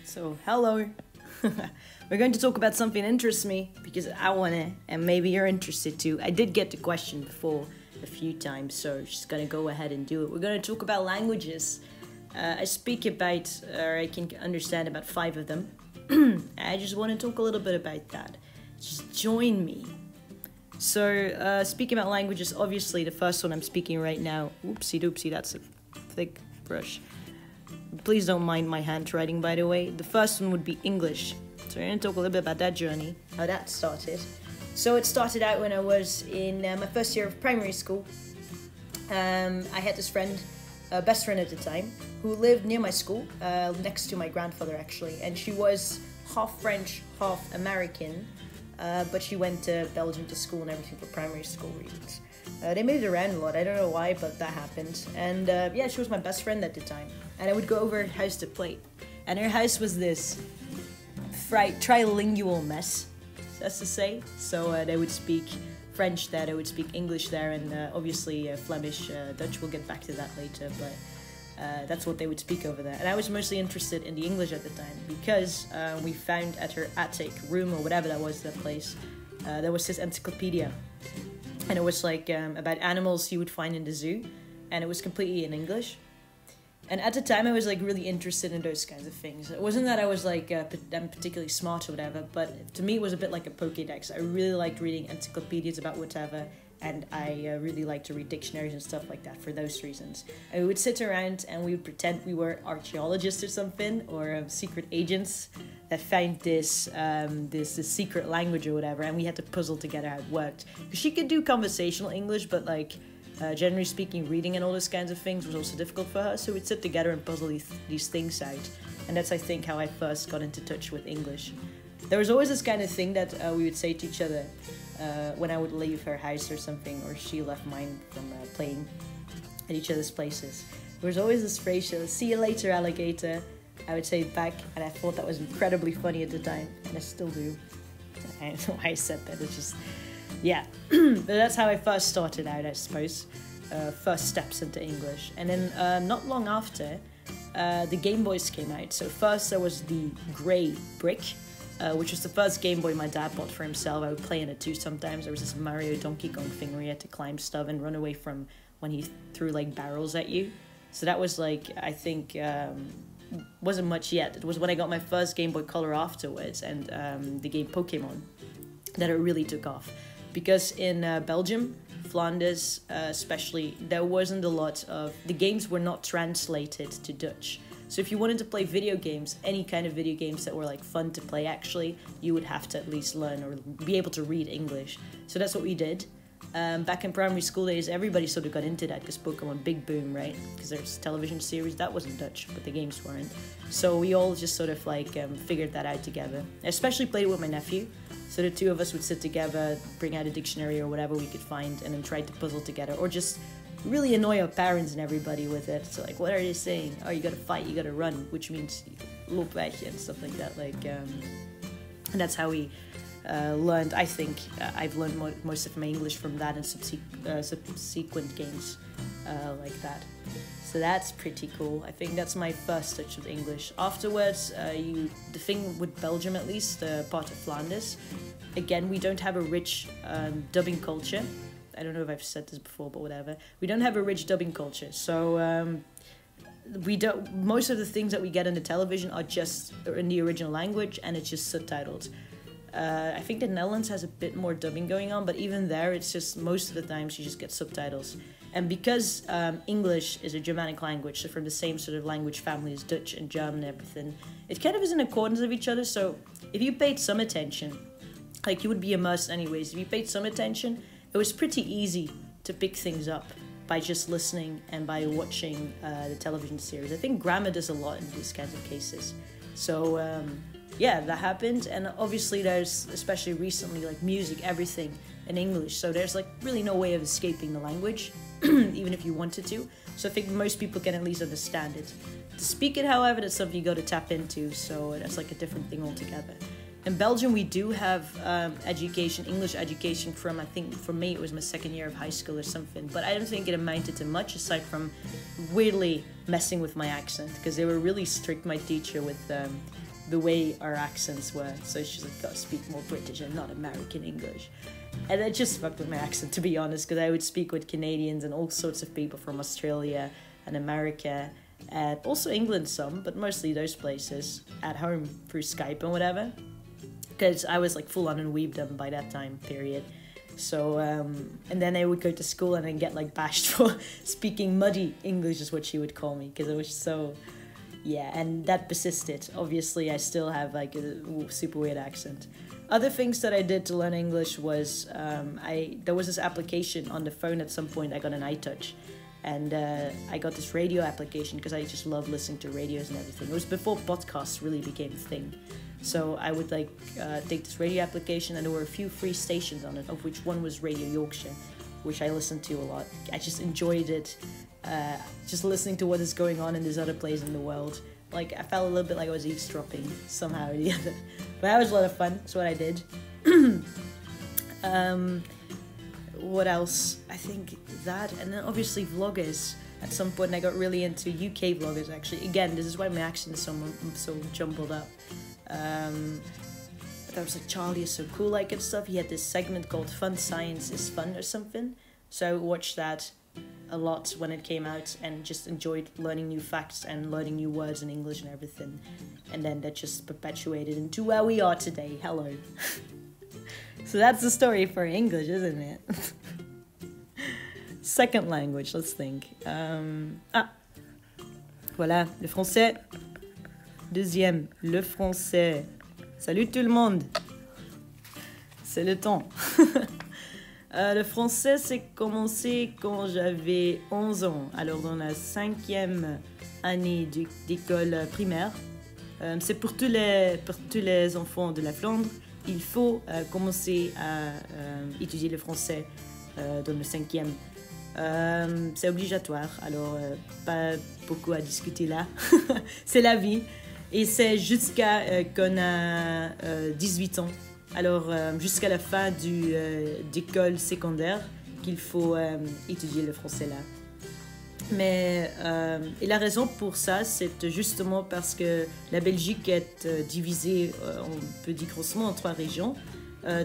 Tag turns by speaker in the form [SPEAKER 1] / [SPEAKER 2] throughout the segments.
[SPEAKER 1] So, hello. We're going to talk about something that interests me because I want to, and maybe you're interested too. I did get the question before a few times, so just gonna go ahead and do it. We're gonna talk about languages. I speak about, or I can understand about 5 of them. I just want to talk a little bit about that. Just join me. So, speaking about languages, obviously the first one I'm speaking right now, oopsie doopsie, that's a thick brush. Please don't mind my handwriting, by the way. The first one would be English. So we're going to talk a little bit about that journey, how that started. So it started out when I was in my first year of primary school. I had this friend, best friend at the time, who lived near my school, next to my grandfather actually. And she was half French, half American, but she went to Belgium to school and everything for primary school reasons. They moved around a lot, I don't know why, but that happened. And yeah, she was my best friend at the time. And I would go over her house to play. And her house was this trilingual mess, that's to say. So they would speak French there, they would speak English there, and obviously Flemish, Dutch, we'll get back to that later, but that's what they would speak over there. And I was mostly interested in the English at the time because we found at her attic room or whatever that was, that place, there was this encyclopedia. And it was like about animals you would find in the zoo, and it was completely in English. And at the time, I was like really interested in those kinds of things. It wasn't that I was like I'm particularly smart or whatever, but to me it was a bit like a Pokédex. I really liked reading encyclopedias about whatever, and I really liked to read dictionaries and stuff like that for those reasons. And we would sit around and we would pretend we were archaeologists or something, or secret agents that found this secret language or whatever, and we had to puzzle together how it worked. Because she could do conversational English, but like generally speaking, reading and all those kinds of things was also difficult for her. So we'd sit together and puzzle these things out, and that's I think how I first got into touch with English. There was always this kind of thing that we would say to each other when I would leave her house or something, or she left mine from playing at each other's places. There was always this phrase, "See you later, alligator." I would say it back, and I thought that was incredibly funny at the time, and I still do. I don't know why I said that, it's just, yeah. But that's how I first started out, I suppose. First steps into English. And then not long after, the Game Boys came out. So first there was the grey brick, which was the first Game Boy my dad bought for himself. I would play in it too sometimes. There was this Mario Donkey Kong thing where you had to climb stuff and run away from when he threw like barrels at you. So that was like, I think, wasn't much yet. It was when I got my first Game Boy Color afterwards, and the game Pokemon, that it really took off. Because in Belgium, Flanders especially, there wasn't a lot of... The games were not translated to Dutch. So if you wanted to play video games, any kind of video games that were like fun to play actually, you would have to at least learn or be able to read English. So that's what we did. Back in primary school days, everybody sort of got into that because Pokemon, big boom, right? Because there's a television series that wasn't Dutch, but the games weren't. So we all just sort of like figured that out together. I especially played it with my nephew. So the two of us would sit together, bring out a dictionary or whatever we could find, and then try to puzzle together, or just really annoy our parents and everybody with it. So like, what are they saying? Oh, you gotta fight, you gotta run, which means loop weg and stuff like that. Like, and that's how we learned. I think I've learned most of my English from that and subsequent games like that. So that's pretty cool. I think that's my first touch with English. Afterwards, the thing with Belgium, at least, part of Flanders, again, we don't have a rich dubbing culture. I don't know if I've said this before, but whatever. We don't have a rich dubbing culture. So most of the things that we get on the television are just in the original language, and it's just subtitled. I think the Netherlands has a bit more dubbing going on, but even there, it's just most of the times you just get subtitles. And because English is a Germanic language, so from the same sort of language family as Dutch and German and everything, it kind of is in accordance with each other. So if you paid some attention, like you would be immersed anyways, if you paid some attention, it was pretty easy to pick things up by just listening and by watching the television series. I think grammar does a lot in these kinds of cases. So yeah, that happened. And obviously there's, especially recently, like music, everything in English. So there's like really no way of escaping the language, even if you wanted to. So I think most people can at least understand it. To speak it, however, that's something you got to tap into. So that's like a different thing altogether. In Belgium, we do have education, English education from, I think for me it was my second year of high school or something, but I don't think it amounted to much aside from weirdly messing with my accent, because they were really strict, my teacher, with the way our accents were. So she's like, gotta speak more British and not American English. And that just fucked with my accent, to be honest, because I would speak with Canadians and all sorts of people from Australia and America, and also England some, but mostly those places, at home through Skype and whatever, because I was like full on in Weebdom by that time period. So, and then I would go to school and then get like bashed for speaking muddy English is what she would call me, because it was so, yeah, and that persisted. Obviously, I still have like a super weird accent. Other things that I did to learn English was, there was this application on the phone at some point. I got an iTouch, and I got this radio application because I just love listening to radios and everything. It was before podcasts really became a thing. So I would like take this radio application, and there were a few free stations on it, of which one was Radio Yorkshire, which I listened to a lot. I just enjoyed it, just listening to what is going on in this other place in the world. Like, I felt a little bit like I was eavesdropping somehow or the other. But that was a lot of fun. That's what I did. What else? I think that, and then obviously vloggers. At some point I got really into UK vloggers, actually. Again, this is why my accent is so jumbled up. That was like, Charlie is so cool, like, and stuff. He had this segment called Fun Science is Fun or something. So I watched that a lot when it came out and just enjoyed learning new facts and learning new words in English and everything. And then that just perpetuated into where we are today. Hello. So that's the story for English, isn't it? Second language, let's think. Voilà, le français. Deuxième, le français. Salut tout le monde. C'est le temps. Le français, c'est commencé quand j'avais 11 ans. Alors, dans la 5e année d'école primaire. C'est pour tous les enfants de la Flandre. Il faut commencer à étudier le français dans le 5e. C'est obligatoire, alors pas beaucoup à discuter là. C'est la vie. Et c'est jusqu'à qu'on a 18 ans. Alors, jusqu'à la fin d'école secondaire qu'il faut étudier le français là. Mais et la raison pour ça, c'est justement parce que la Belgique est divisée, on peut dire grossièrement, en 3 régions.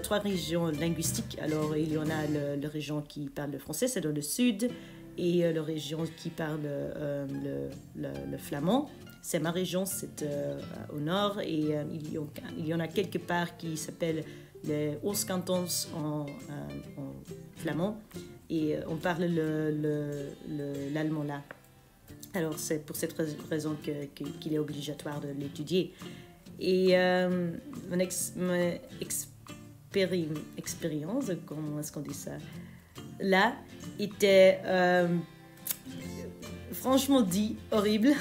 [SPEAKER 1] 3 régions linguistiques. Alors, il y en a la région qui parle le français, c'est dans le sud, et la région qui parle le flamand. C'est ma région, c'est au nord, et il y en a quelque part qui s'appellent les Oostkantons en flamand, et on parle l'allemand là. Alors, c'est pour cette raison qu'il est obligatoire de l'étudier. Et mon expérience, comment est-ce qu'on dit ça, là, était franchement dit horrible.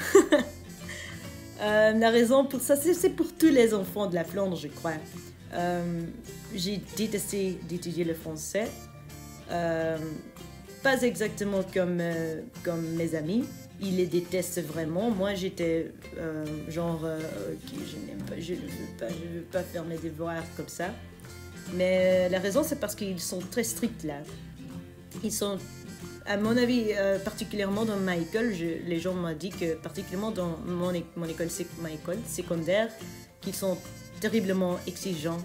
[SPEAKER 1] La raison pour ça, c'est pour tous les enfants de la Flandre, je crois. J'ai détesté d'étudier le français. Pas exactement comme mes amis. Ils les détestent vraiment. Moi, j'étais genre, je ne veux pas faire mes devoirs comme ça. Mais la raison, c'est parce qu'ils sont très stricts là. Ils sont, à mon avis, particulièrement dans ma école, les gens m'ont dit que, particulièrement dans ma école secondaire, qu'ils sont terriblement exigeants.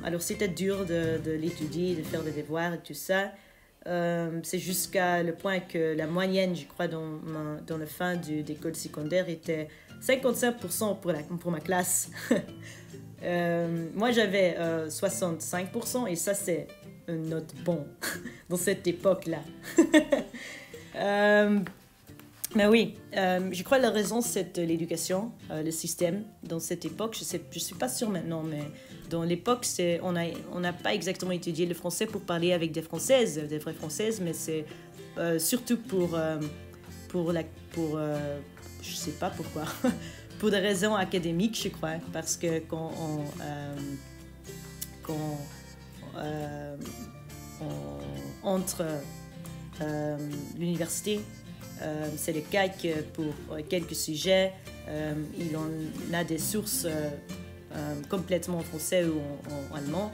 [SPEAKER 1] Alors c'était dur de l'étudier, de faire des devoirs et tout ça. C'est jusqu'à le point que la moyenne, je crois, dans la fin d'école secondaire était 55% pour ma classe. Moi, j'avais 65%, et ça, c'est une note bon dans cette époque-là. Mais oui, je crois que la raison, c'est l'éducation, le système dans cette époque. Je suis pas sûre maintenant, mais dans l'époque, on n'a pas exactement étudié le français pour parler avec des Françaises, des vraies Françaises, mais c'est surtout pour je sais pas pourquoi, pour des raisons académiques, je crois, parce que quand on entre l'université, c'est le cas que pour quelques sujets, il en a des sources complètement en français ou en allemand,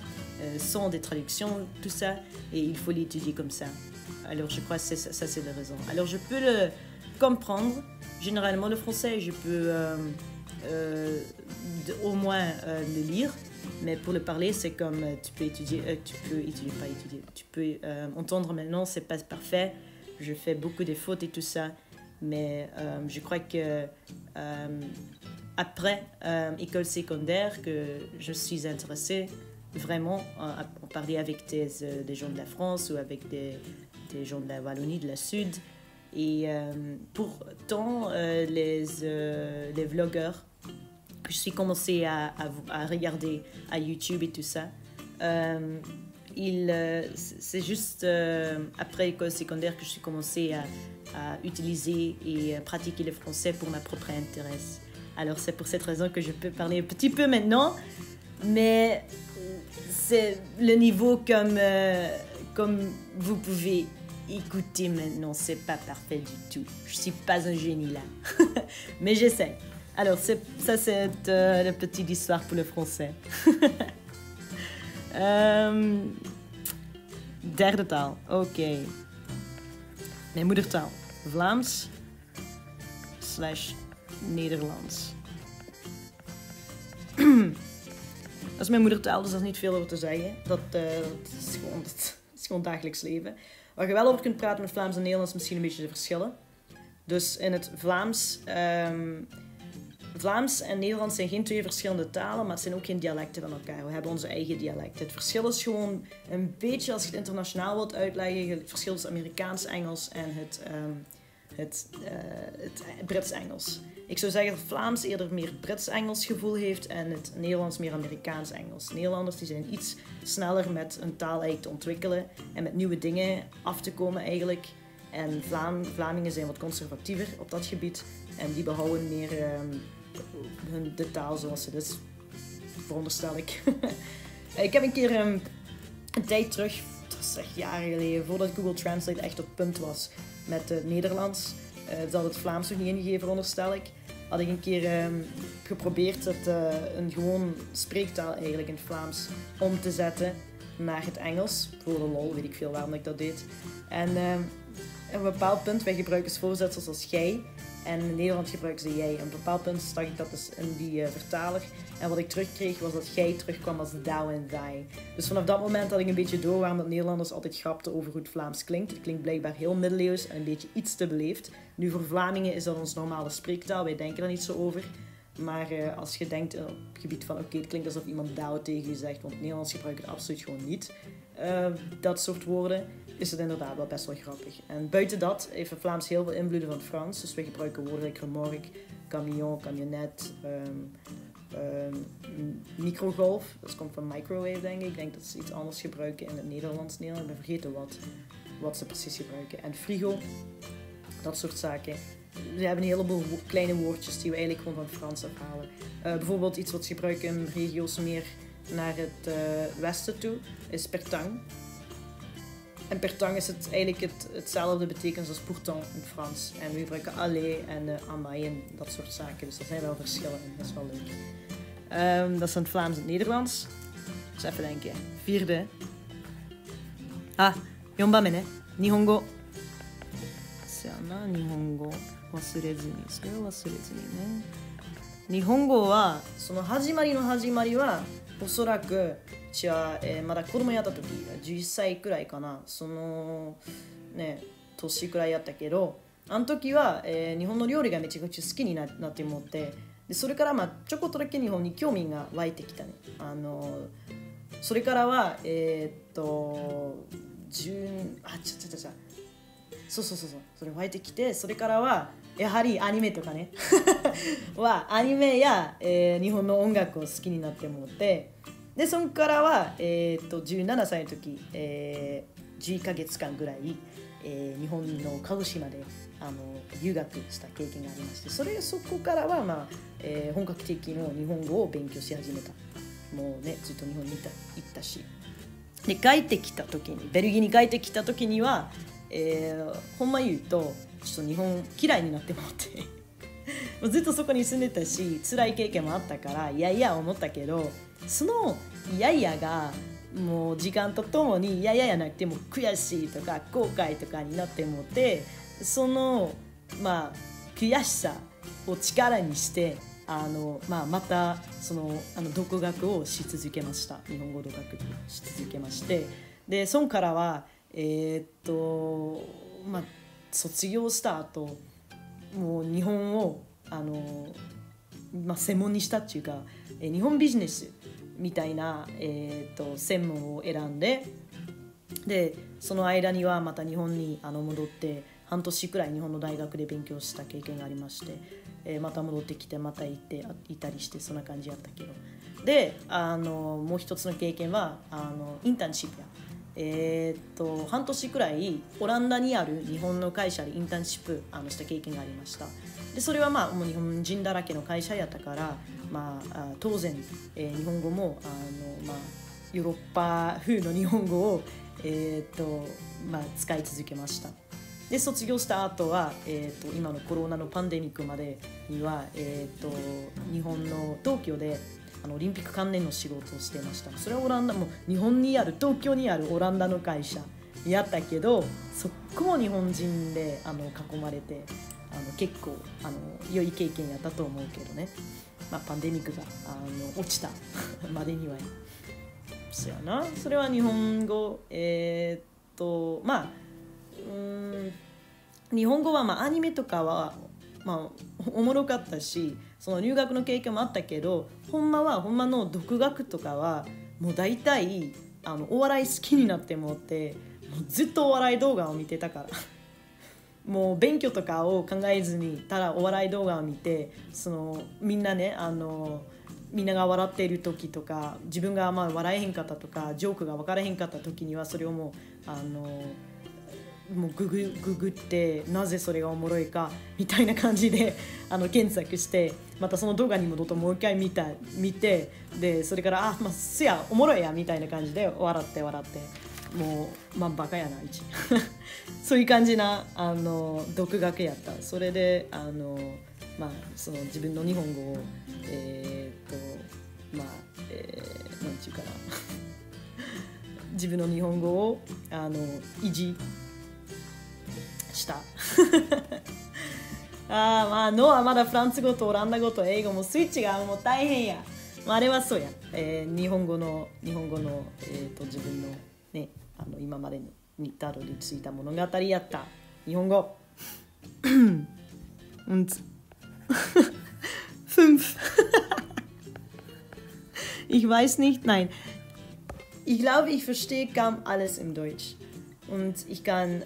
[SPEAKER 1] sans des traductions, tout ça, et il faut l'étudier comme ça. Alors je crois que ça c'est la raison. Alors je peux le comprendre, généralement le français, je peux au moins le lire. Mais pour le parler, c'est comme tu peux entendre maintenant, c'est pas parfait. Je fais beaucoup de fautes et tout ça. Mais je crois que après école secondaire, que je suis intéressée vraiment à parler avec des gens de la France ou avec des gens de la Wallonie, de la Sud. Et pourtant, les vlogueurs que je suis commencé à regarder à YouTube et tout ça, c'est juste après l'école secondaire que je suis commencé à utiliser et pratiquer le français pour ma propre intérêt. Alors c'est pour cette raison que je peux parler un petit peu maintenant, mais c'est le niveau comme vous pouvez écouter maintenant, c'est pas parfait du tout. Je suis pas un génie là, mais j'essaie. Alors c'est la petite histoire pour le français. Derde taal, oké. Mijn moedertaal, Vlaams / Nederlands. Dat is mijn moedertaal, dus daar is niet veel over te zeggen. Dat is gewoon dagelijks leven. Waar je wel over kunt praten met Vlaams en Nederlands, misschien een beetje de verschillen. Dus in het Vlaams... Vlaams en Nederlands zijn geen twee verschillende talen, maar het zijn ook geen dialecten van elkaar. We hebben onze eigen dialecten. Het verschil is gewoon een beetje, als je het internationaal wilt uitleggen, het verschil tussen Amerikaans-Engels en het Brits-Engels. Ik zou zeggen dat Vlaams eerder meer Brits-Engels gevoel heeft en het Nederlands meer Amerikaans-Engels. Nederlanders die zijn iets sneller met een taal eigenlijk te ontwikkelen en met nieuwe dingen af te komen eigenlijk. En Vlamingen zijn wat conservatiever op dat gebied en die behouden meer de taal zoals het is, veronderstel ik. Ik heb een keer een tijd terug, dat is echt jaren geleden, voordat Google Translate echt op punt was met het Nederlands, dat het Vlaams nog niet ingegeven, veronderstel ik, had ik een keer geprobeerd een gewoon spreektaal eigenlijk in het Vlaams om te zetten naar het Engels. Voor de lol, weet ik veel waarom ik dat deed. En op een bepaald punt, wij gebruiken voorzetsels als gij. En in Nederland gebruiken ze jij. Op een bepaald punt stak ik dat dus in die vertaler. En wat ik terugkreeg was dat gij terugkwam als thou en thy. Dus vanaf dat moment had ik een beetje door waarom dat Nederlanders altijd grapten over hoe het Vlaams klinkt. Het klinkt blijkbaar heel middeleeuws en een beetje iets te beleefd. Nu voor Vlamingen is dat ons normale spreektaal. Wij denken er niet zo over. Maar als je denkt op het gebied van oké, het klinkt alsof iemand thou tegen je zegt. Want Nederlands gebruikt het absoluut gewoon niet. Dat soort woorden. Is het inderdaad wel best wel grappig. En buiten dat heeft het Vlaams heel veel invloeden van het Frans. Dus we gebruiken woorden like remorque, camion, camionet, microgolf. Dat komt van microwave, denk ik. Ik denk dat ze iets anders gebruiken in het Nederlands. Ik ben vergeten wat ze precies gebruiken. En frigo, dat soort zaken. We hebben een heleboel kleine woordjes die we eigenlijk gewoon van het Frans afhalen. Bijvoorbeeld iets wat ze gebruiken in regio's meer naar het westen toe, is pertang. En pertang is het eigenlijk hetzelfde betekenis als pourtant in het Frans. En we gebruiken aller en amai en dat soort zaken. Dus er zijn wel verschillen en dat is wel leuk. Dat is in het Vlaams en het Nederlands. Dus even denken. Vierde. Yonbame ne. Nihongo. Nihongo. 忘れずに。それを忘れずにね。日本語はその始まりはおそらく私は、まだ子供やった時11歳くらいかな、そのね年くらいやったけど、あの時は、日本の料理がめちゃくちゃ好きになって思って、でそれからちょこっとだけ日本に興味が湧いてきたね。それからはそうそれ湧いてきて、それからはやはりアニメとかねアニメや、日本の音楽を好きになって思って、でそこからは、17歳の時、11ヶ月間ぐらい、日本の鹿児島で留学した経験がありまして、そこからは、本格的の日本語を勉強し始めた。もうねずっと日本に行ったし、で帰ってきた時にベルギーに帰ってきた時には、ほんま言うとちょっと日本嫌いになってもってもうずっとそこに住んでたし辛い経験もあったからいやいや思ったけど、そのいやいやがもう時間とともにいやいややなくても悔しいとか後悔とかになってもって、その悔しさを力にしてまた独学をし続けました。日本語独学し続けまして、でそこからは卒業した後もう日本を専門にしたっていうか、日本ビジネスみたいな、専門を選んで、でその間にはまた日本に戻って半年くらい日本の大学で勉強した経験がありまして、また戻ってきてまた行ったりして、そんな感じやったけど、でもう一つの経験はインターンシップや半年くらいオランダにある日本の会社でインターンシップした経験がありました。でそれはもう日本人だらけの会社やったから、当然、日本語もヨーロッパ風の日本語を、使い続けました。で卒業した後は、今のコロナのパンデミックまでには、日本の東京でオリンピック関連の仕事をしてました。それはオランダも日本にある東京にあるオランダの会社やったけど、そこも日本人で囲まれて結構良い経験やったと思うけどね、パンデミックが落ちたまでにはそうやな。それは日本語日本語はアニメとかはおもろかったし、その留学の経験もあったけど、ほんまの独学とかはもう大体お笑い好きになってもってもうずっとお笑い動画を見てたからもう勉強とかを考えずにただお笑い動画を見て、みんなねみんなが笑っている時とか自分が笑えへんかったとかジョークが分からへんかった時にはそれをもうググってなぜそれがおもろいかみたいな感じで検索して、またその動画に戻ってもう一回見て、でそれからすやおもろいやみたいな感じで笑ってもうバカやなそういう感じな独学やった。それでその自分の日本語をなんていうかな自分の日本語を維持したノアはまだフランス語とオランダ語と英語もスイッチがもう大変や。あれはそうや、日本語の、自分のね今までにたどり着いた物語やった日本語und 5 ich weiß nicht, nein, ich glaube, ich verstehe kaum alles im Deutsch und ich kann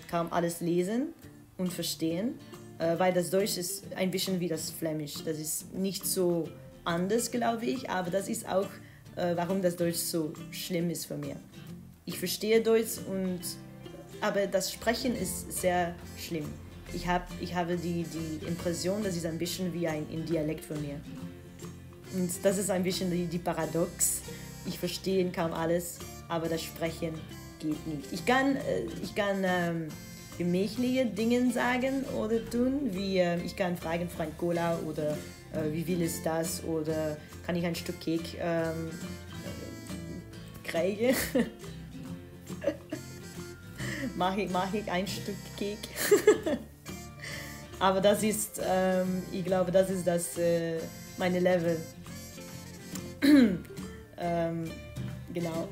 [SPEAKER 1] kaum alles lesen und verstehen, weil das Deutsch ist ein bisschen wie das Flämisch. Das ist nicht so anders, glaube ich, aber das ist auch, warum das Deutsch so schlimm ist für mich. Ich verstehe Deutsch, aber das Sprechen ist sehr schlimm. Ich habe die Impression, das ist ein bisschen wie ein Dialekt von mir. Und das ist ein bisschen die Paradox. Ich verstehe kaum alles, aber das Sprechen geht nicht. Ich kann gemächliche Dinge sagen oder tun, wie ich kann fragen, Frank Cola oder wie viel ist das oder kann ich ein Stück Cake kriegen? mach ich ein Stück Cake? Aber das ist, ich glaube, das ist meine Level. Genau.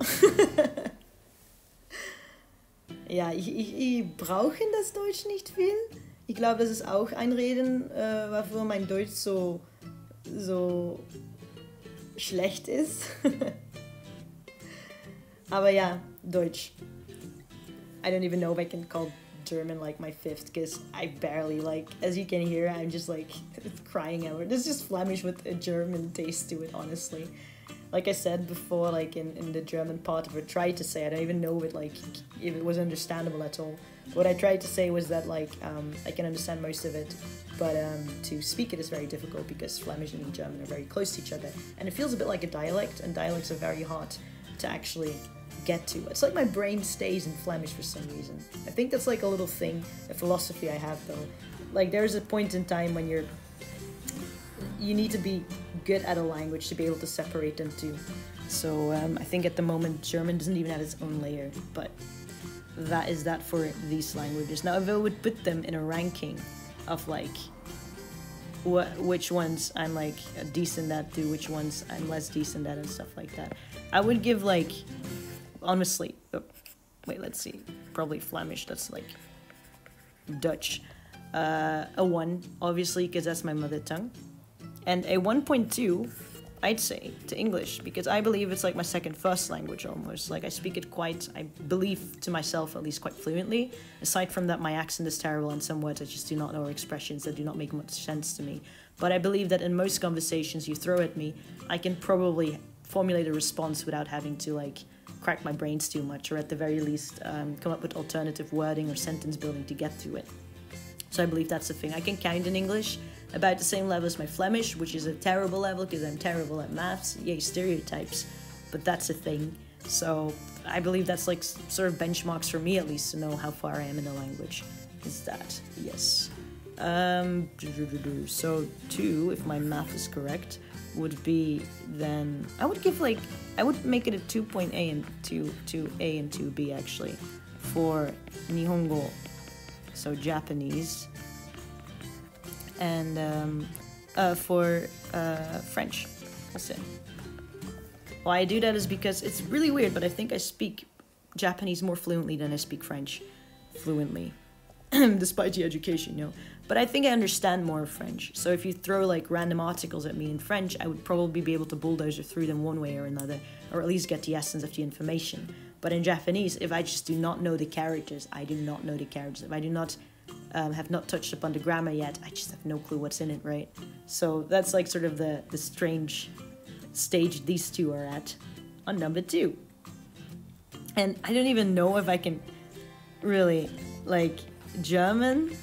[SPEAKER 1] Ja, ich brauche das Deutsch nicht viel. Ich glaube, das ist auch ein Reden, wofür mein Deutsch so schlecht ist. Aber ja, Deutsch. I don't even know if I can call German like my fifth, because I barely as you can hear, I'm just crying out. This is just Flemish with a German taste to it, honestly. Like I said before, in the German part of it, tried to say, I don't even know if it was understandable at all. What I tried to say was that I can understand most of it, but to speak it is very difficult because Flemish and German are very close to each other, and it feels a bit like a dialect, and dialects are very hard to actually get to. It's like my brain stays in Flemish for some reason. I think that's a little thing, a philosophy I have though. There's a point in time when you need to be good at a language to be able to separate them too. So I think at the moment German doesn't even have its own layer, but that is that for these languages. Now if I would put them in a ranking of which ones I'm like decent at, to which ones I'm less decent at, and stuff like that. I would give like, honestly, wait, let's see, probably Flemish. That's like Dutch. A 1, obviously, because that's my mother tongue, and a 1.2, I'd say, to English, because I believe it's like my second first language almost. Like I speak it quite, I believe to myself at least, quite fluently. Aside from that, my accent is terrible and some words I just do not know, or expressions that do not make much sense to me. But I believe that in most conversations you throw at me, I can probably formulate a response without having to like crack my brains too much, or at the very least come up with alternative wording or sentence building to get to it. So I believe that's the thing. I can count in English about the same level as my Flemish, which is a terrible level because I'm terrible at maths. Yay, stereotypes. But that's a thing. So I believe that's like sort of benchmarks for me at least to know how far I am in the language. Is that, yes. So 2, if my math is correct, would be then, I would give like, I would make it a 2.A and 2A and 2B actually for Nihongo. So Japanese, and for French, that's it. Why I do that is because it's really weird, but I think I speak Japanese more fluently than I speak French fluently, despite the education, you know. But I think I understand more of French. So if you throw like random articles at me in French, I would probably be able to bulldozer through them one way or another, or at least get the essence of the information. But in Japanese, if I just do not know the characters, I do not know the characters. If I do not have not touched upon the grammar yet, I just have no clue what's in it, right? So that's like sort of the strange stage these two are at on number 2. And I don't even know if I can really, like, German.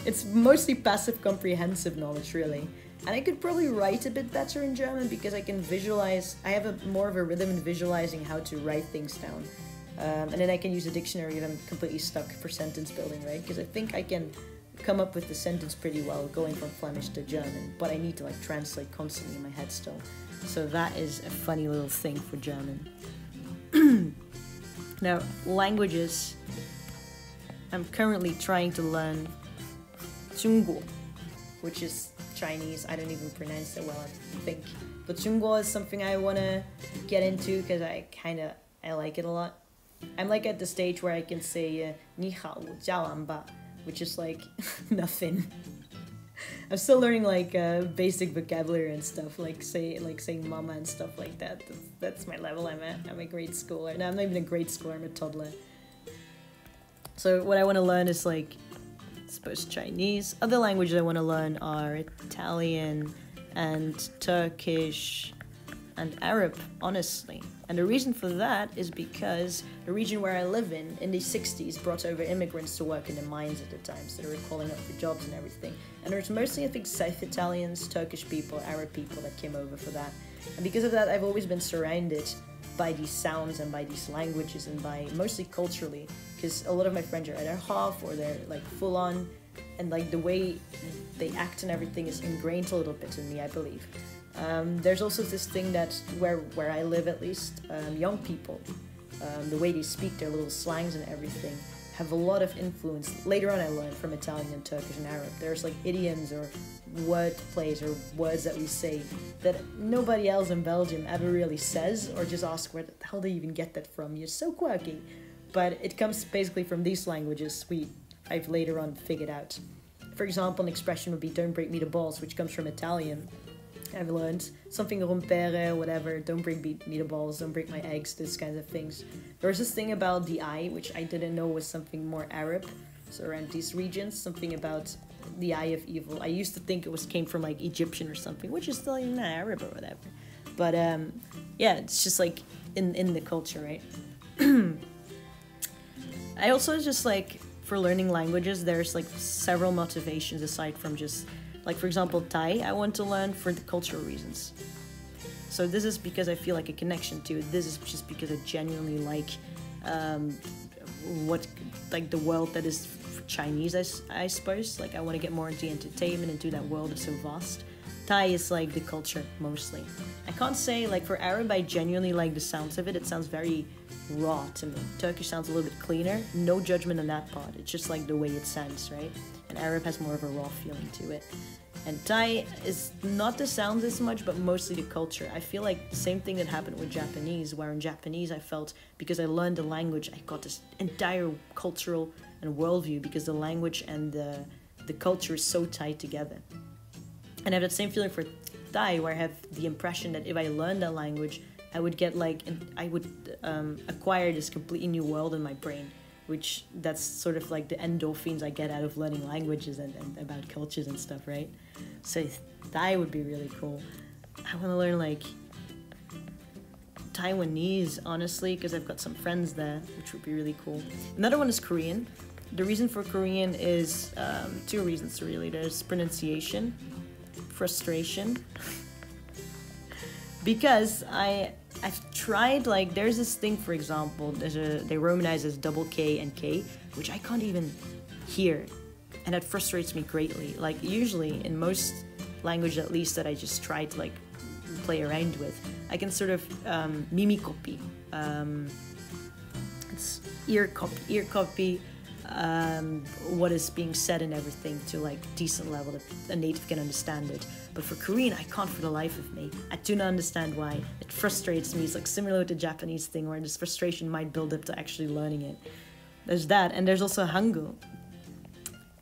[SPEAKER 1] It's mostly passive comprehensive knowledge, really. And I could probably write a bit better in German because I can visualize, I have more of a rhythm in visualizing how to write things down. And then I can use a dictionary if I'm completely stuck for sentence building, right? Because I think I can come up with the sentence pretty well going from Flemish to German, but I need to like translate constantly in my head still. So that is a funny little thing for German. Now, languages. I'm currently trying to learn Zhongguo, which is Chinese. I don't even pronounce it well, I think. But Zhongguo is something I want to get into because I like it a lot. I'm like at the stage where I can say Ni hao, jiawan ba, which is like nothing. I'm still learning like basic vocabulary and stuff, like saying mama and stuff like that. That's my level I'm at. I'm a grade schooler. No, I'm not even a grade schooler, I'm a toddler. So what I want to learn is like, I suppose Chinese. Other languages I want to learn are Italian and Turkish and Arab, honestly. And the reason for that is because the region where I live in the 60s, brought over immigrants to work in the mines at the time, so they were calling up for jobs and everything. And there was mostly, I think, South Italians, Turkish people, Arab people that came over for that. And because of that, I've always been surrounded by these sounds and by these languages and by, mostly culturally, because a lot of my friends are either half or they're like full on, and like the way they act and everything is ingrained a little bit in me, I believe. There's also this thing that where I live, at least, young people, the way they speak, their little slangs and everything, have a lot of influence. Later on I learned from Italian and Turkish and Arab. There's like idioms or word plays or words that we say that nobody else in Belgium ever really says, or just ask where the hell do you even get that from? You're so quirky. But it comes basically from these languages I've later on figured out. For example, an expression would be don't break me the balls, which comes from Italian. I've learned something rompere, whatever, don't break me the balls, don't break my eggs, these kinds of things. There was this thing about the eye, which I didn't know was something more Arab, so around these regions, something about the eye of evil. I used to think it came from like Egyptian or something, which is still not Arab or whatever. But yeah, it's just like in the culture, right? I also just like, for learning languages, there's like several motivations aside from just, like for example, Thai, I want to learn for the cultural reasons. So this is because I feel like a connection to it. This is just because I genuinely like the world that is Chinese, I suppose. Like I want to get more into entertainment, into that world. It's so vast. Thai is like the culture mostly. I can't say like for Arab I genuinely like the sounds of it. It sounds very raw to me. Turkish sounds a little bit cleaner. No judgment on that part. It's just like the way it sounds, right? And Arab has more of a raw feeling to it. And Thai is not the sounds as much, but mostly the culture. I feel like the same thing that happened with Japanese, where in Japanese I felt, because I learned the language, I got this entire cultural and worldview, because the language and the culture is so tied together. And I have that same feeling for Thai, where I have the impression that if I learned that language, I would get like, I would acquire this completely new world in my brain, which that's sort of like the endorphins I get out of learning languages and about cultures and stuff, right? So Thai would be really cool. I want to learn like Taiwanese, honestly, because I've got some friends there, which would be really cool. Another one is Korean. The reason for Korean is two reasons really. There's pronunciation, frustration, because I've tried, like, there's this thing, for example, they romanize as double K and K, which I can't even hear, and that frustrates me greatly. Like, usually, in most language at least that I just try to, like, play around with, I can sort of mimicopy. It's ear copy what is being said and everything to like decent level that a native can understand it. But for Korean, I can't for the life of me. I do not understand why. It frustrates me. It's like similar to the Japanese thing, where this frustration might build up to actually learning it. There's that, and there's also Hangul.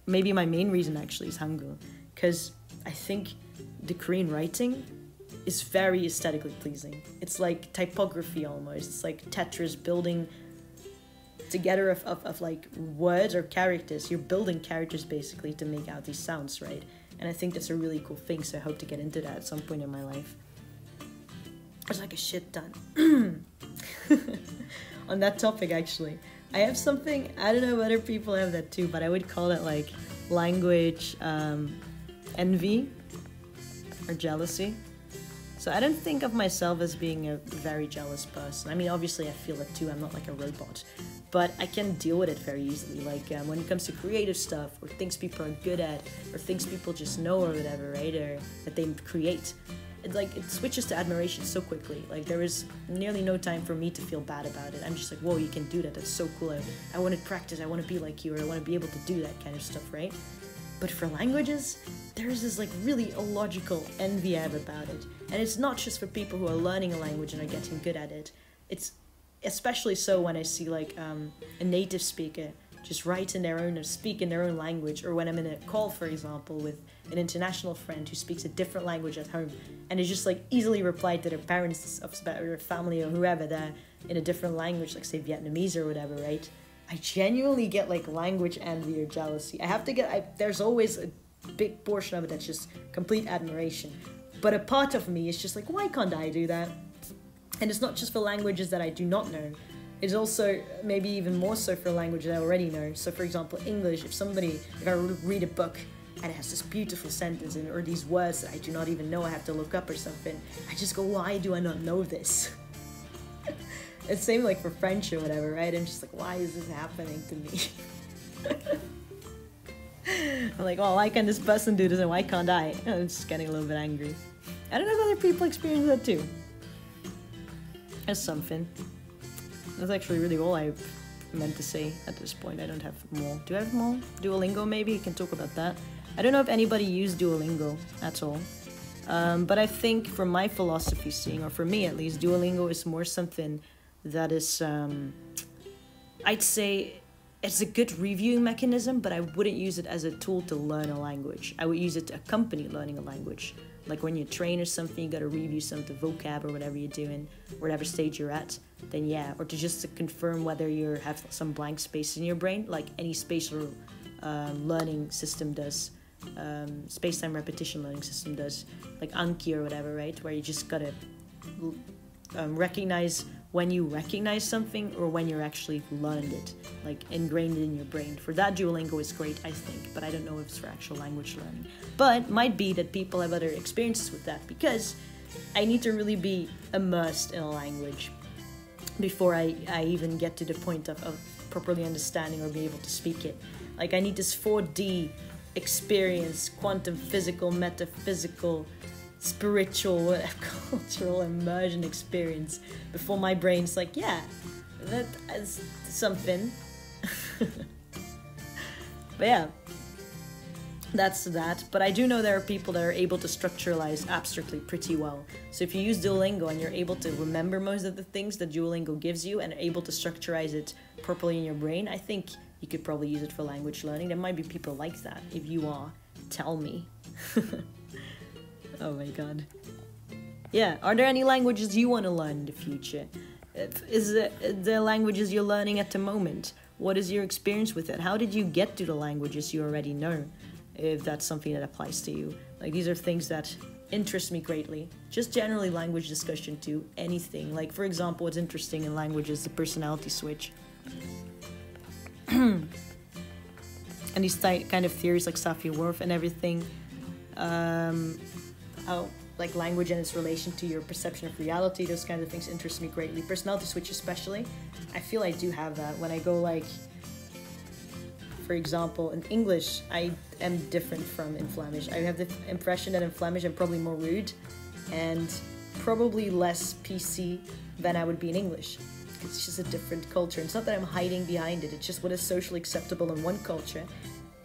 [SPEAKER 1] Maybe my main reason actually is Hangul, because I think the Korean writing is very aesthetically pleasing. It's like typography almost. It's like Tetris building together of like words or characters. You're building characters basically to make out these sounds, right? And I think that's a really cool thing, so I hope to get into that at some point in my life. There's like a shit ton. On that topic, actually, I have something, I don't know if other people have that too, but I would call it like language envy or jealousy. So I don't think of myself as being a very jealous person. I mean, obviously I feel it too. I'm not like a robot, but I can deal with it very easily. Like when it comes to creative stuff, or things people are good at, or things people just know or whatever, right? Or that they create. It switches to admiration so quickly. Like there is nearly no time for me to feel bad about it. I'm just like, whoa, you can do that. That's so cool. I want to practice. I want to be like you, or I want to be able to do that kind of stuff, right? But for languages, there's this like really illogical envy I have about it. And it's not just for people who are learning a language and are getting good at it. It's especially so when I see like a native speaker just write in their own or speak in their own language, or when I'm in a call, for example, with an international friend who speaks a different language at home, and they just like easily reply to their parents or their family or whoever there in a different language, like say Vietnamese or whatever, right? I genuinely get like language envy or jealousy. There's always a big portion of it that's just complete admiration. But a part of me is just like, why can't I do that? And it's not just for languages that I do not know. It's also maybe even more so for languages I already know. So for example, English, if I read a book and it has this beautiful sentence in it, or these words that I do not even know, I have to look up or something, I just go, why do I not know this? It's same like for French or whatever, right? I'm just like, why is this happening to me? I'm like, oh, why can this person do this and why can't I? I'm just getting a little bit angry. I don't know if other people experience that too. That's something. That's actually really all I meant to say at this point. I don't have more. Do I have more? Duolingo, maybe? You can talk about that. I don't know if anybody used Duolingo at all. But I think from my philosophy seeing, or for me at least, Duolingo is more something that is, I'd say it's a good reviewing mechanism, but I wouldn't use it as a tool to learn a language. I would use it to accompany learning a language. Like when you train or something, you got to review some of the vocab or whatever you're doing, whatever stage you're at, then yeah. Or to confirm whether you have some blank space in your brain, like any spatial learning system does, space-time repetition learning system does, like Anki or whatever, right? Where you just got to recognize when you recognize something or when you're actually learned it, like ingrained in your brain. For that, Duolingo is great, I think, but I don't know if it's for actual language learning. But might be that people have other experiences with that, because I need to really be immersed in a language before I even get to the point of properly understanding or be able to speak it. Like I need this 4D experience, quantum physical, metaphysical spiritual, cultural immersion experience before my brain's like, yeah, that is something. But yeah, that's that. But I do know there are people that are able to structuralize abstractly pretty well. So if you use Duolingo and you're able to remember most of the things that Duolingo gives you and are able to structuralize it properly in your brain, I think you could probably use it for language learning. There might be people like that. If you are, tell me. Oh my god. Yeah, are there any languages you want to learn in the future? Is the languages you're learning at the moment? What is your experience with it? How did you get to the languages you already know? If that's something that applies to you. Like, these are things that interest me greatly. Just generally language discussion too. Anything. Like, for example, what's interesting in language is the personality switch. And these kind of theories like Safi-Whorf and everything. How, like, language and its relation to your perception of reality, those kind of things interest me greatly. Personality switch especially. I feel I do have that when I go, like, for example, in English, I am different from in Flemish. I have the impression that in Flemish I'm probably more rude and probably less PC than I would be in English. It's just a different culture. It's not that I'm hiding behind it. It's just what is socially acceptable in one culture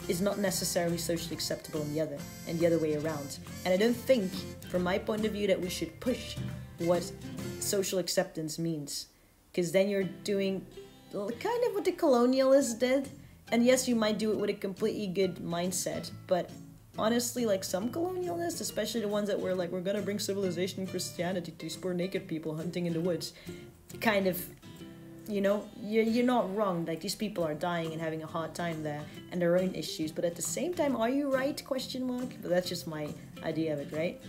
[SPEAKER 1] is not necessarily socially acceptable in the other, and the other way around. And I don't think, from my point of view, that we should push what social acceptance means. Because then you're doing kind of what the colonialists did. And yes, you might do it with a completely good mindset, but honestly, like, some colonialists, especially the ones that were like, we're gonna bring civilization and Christianity to these poor naked people hunting in the woods, kind of, you know, you're not wrong. Like, these people are dying and having a hard time there, and their own issues, but at the same time, are you right, question mark? But that's just my idea of it, right?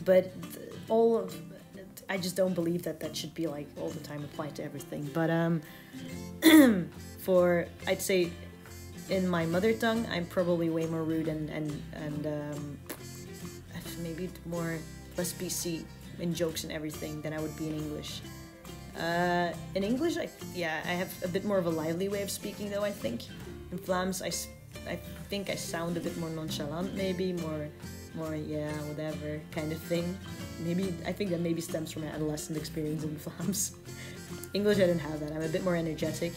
[SPEAKER 1] But I just don't believe that that should be, like, all the time applied to everything. But for, I'd say, in my mother tongue, I'm probably way more rude and maybe less PC in jokes and everything than I would be in English. In English, I have a bit more of a lively way of speaking, though, I think. In Vlaams, I think I sound a bit more nonchalant, maybe, more yeah, whatever kind of thing. Maybe, I think that maybe stems from my adolescent experience in Vlaams. English, I didn't have that. I'm a bit more energetic.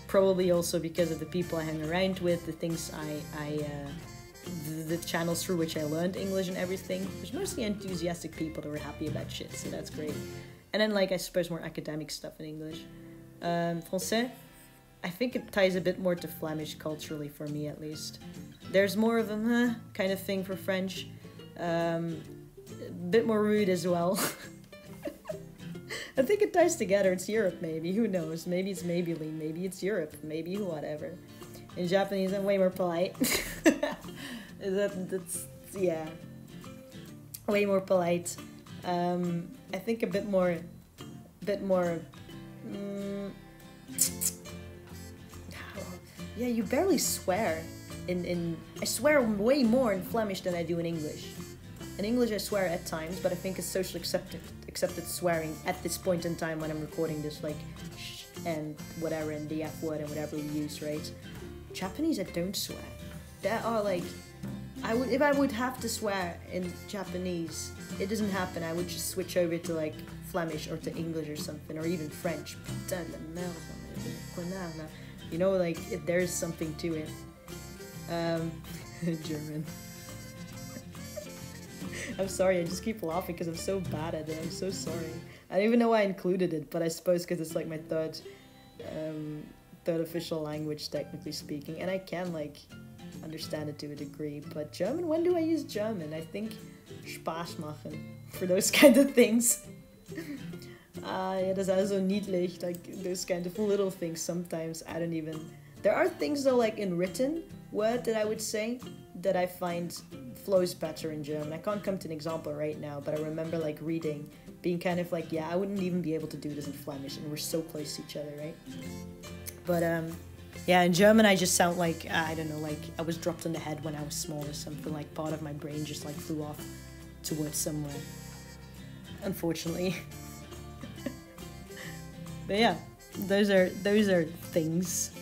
[SPEAKER 1] Probably also because of the people I hang around with, the things the channels through which I learned English and everything. There's mostly enthusiastic people that were happy about shit, so that's great. And then, like, I suppose more academic stuff in English. Français, I think it ties a bit more to Flemish culturally for me, at least. There's more of a kind of thing for French. A bit more rude as well. I think it ties together. It's Europe, maybe. Who knows? Maybe it's Maybelline. Maybe it's Europe. Maybe whatever. In Japanese, I'm way more polite. That's yeah. Way more polite. I think a bit more. Yeah, you barely swear. I swear way more in Flemish than I do in English. In English, I swear at times, but I think it's socially accepted swearing at this point in time when I'm recording this, like, sh and whatever, and the F word and whatever we use, right? Japanese, I don't swear. There are, like, if I would have to swear in Japanese, it doesn't happen. I would just switch over to, like, Flemish or to English or something, or even French. You know, like, there's something to it. German. I'm sorry, I just keep laughing because I'm so bad at it. I'm so sorry. I don't even know why I included it, but I suppose because it's like my third official language, technically speaking, and I can, like, understand it to a degree. But German, when do I use German? I think Spaß machen for those kind of things. Yeah, that's also niedlich, like those kind of little things. Sometimes I don't even. There are things though, like in written word, that I would say that I find flows better in German. I can't come to an example right now, but I remember, like, reading, being kind of like, yeah, I wouldn't even be able to do this in Flemish, and we're so close to each other, right? But yeah, in German I just sound like, I don't know, like I was dropped on the head when I was small or something. Like, part of my brain just, like, flew off towards somewhere, unfortunately. But yeah, those are things.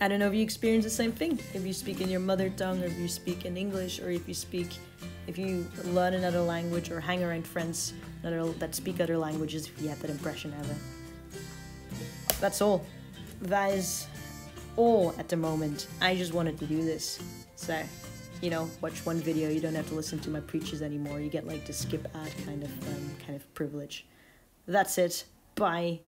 [SPEAKER 1] I don't know if you experience the same thing. If you speak in your mother tongue, or if you speak in English, or if you speak if you learn another language or hang around friends that speak other languages, if you have that impression ever. That's all. That is all at the moment. I just wanted to do this. So, you know, watch one video, you don't have to listen to my preaches anymore. You get like the skip ad kind of privilege. That's it. Bye.